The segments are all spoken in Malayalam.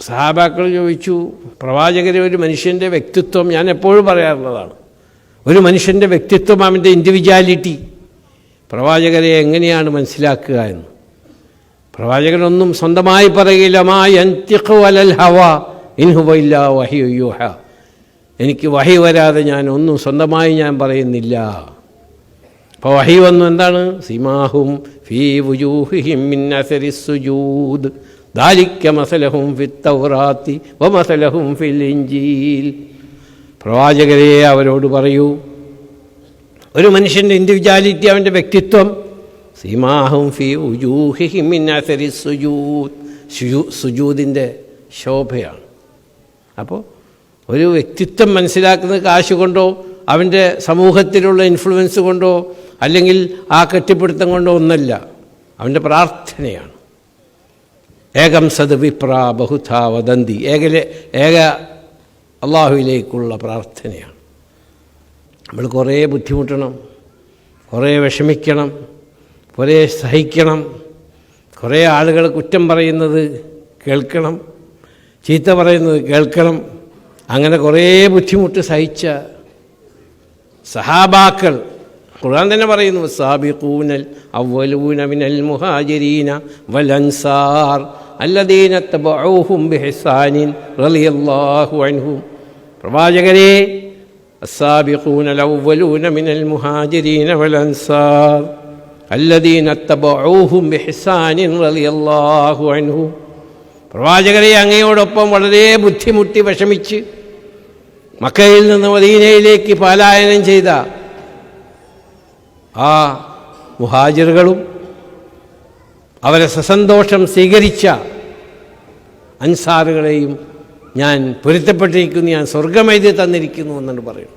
സഹാബാക്കൾ ചോദിച്ചു, പ്രവാചകരെ, ഒരു മനുഷ്യൻ്റെ വ്യക്തിത്വം, ഞാൻ എപ്പോഴും പറയാറുള്ളതാണ്, ഒരു മനുഷ്യൻ്റെ വ്യക്തിത്വം, അവൻ്റെ ഇൻഡിവിജ്വാലിറ്റി പ്രവാചകരെ എങ്ങനെയാണ് മനസ്സിലാക്കുക എന്ന്. പ്രവാചകനൊന്നും സ്വന്തമായി പറയുകയില്ല. മാ യൻതിഖു അലൽ ഹവാ ഇൻ ഹുവ ഇല്ലാ വഹ്യു യൂഹാ. എനിക്ക് വഹി വരാതെ ഞാൻ ഒന്നും സ്വന്തമായി ഞാൻ പറയുന്നില്ല. അപ്പോൾ വഹി വന്നു. എന്താണ്? സിമാഹും ഫീ വുജൂഹിഹിം മിൻ അസരി സുജൂദ് ദാലിക മസലഹും ഫിത്തൗറാത്തി വമസലഹും ഫിൽ ഇൻജീൽ. പ്രവാചകരെ, അവരോട് പറയൂ, ഒരു മനുഷ്യൻ്റെ ഇൻഡിവിജ്വാലിറ്റി, അവൻ്റെ വ്യക്തിത്വം, സിമാഹും ഫീ വുജൂഹിഹിം മിൻ അസരി സുജൂദ്, സുജൂദിൻ്റെ ശോഭയാണ്. അപ്പോൾ ഒരു വ്യക്തിത്വം മനസ്സിലാക്കുന്നത് കാശ് കൊണ്ടോ അവൻ്റെ സമൂഹത്തിലുള്ള ഇൻഫ്ലുവൻസ് കൊണ്ടോ അല്ലെങ്കിൽ ആ കെട്ടിപ്പിടുത്തം കൊണ്ടോ ഒന്നല്ല, അവൻ്റെ പ്രാർത്ഥനയാണ്. ഏകം സദ് വിപ്ര ബഹുധാ വദന്തി. ഏക അള്ളാഹുവിലേക്കുള്ള പ്രാർത്ഥനയാണ്. നമ്മൾ കുറേ ബുദ്ധിമുട്ടണം, കുറേ വിഷമിക്കണം, കുറേ സഹിക്കണം, കുറേ ആളുകൾ കുറ്റം പറയുന്നത് കേൾക്കണം, ചീത്ത പറയുന്നത് കേൾക്കണം. അങ്ങനെ കുറേ ബുദ്ധിമുട്ട് സഹിച്ച സഹാബാക്കൾ, ഖുർആൻ തന്നെ പറയുന്നു, സാബിഖൂനൽ അവ്വലൂന മിനൽ മുഹാജിരീന വൽ അൻസാർ അല്ലദീന തബഊഹും ബിഹിസാനിൻ റളിയല്ലാഹു അൻഹും. പ്രവാചകരെ, അസ്സാബിഖൂനൽ അവ്വലൂന മിനൽ മുഹാജിരീന വൽ അൻസാർ അല്ലദീന തബഊഹും ബിഹിസാനിൻ റളിയല്ലാഹു അൻഹും. പ്രവാചകരെ, അങ്ങയോടൊപ്പം വളരെ ബുദ്ധിമുട്ടി വിഷമിച്ച് മക്കയിൽ നിന്ന് മദീനയിലേക്ക് പലായനം ചെയ്ത ആ മുഹാജിറുകളും അവരെ സസന്തോഷം സ്വീകരിച്ച അൻസാറുകളെയും ഞാൻ പൊരുത്തപ്പെട്ടിരിക്കുന്നു, ഞാൻ സ്വർഗമെഴുതി തന്നിരിക്കുന്നു എന്നാണ് പറയും.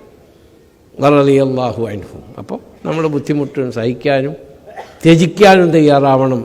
റളിയല്ലാഹു അൻഹും. അപ്പോൾ നമ്മൾ ബുദ്ധിമുട്ടും സഹിക്കാനും ത്യജിക്കാനും തയ്യാറാവണം.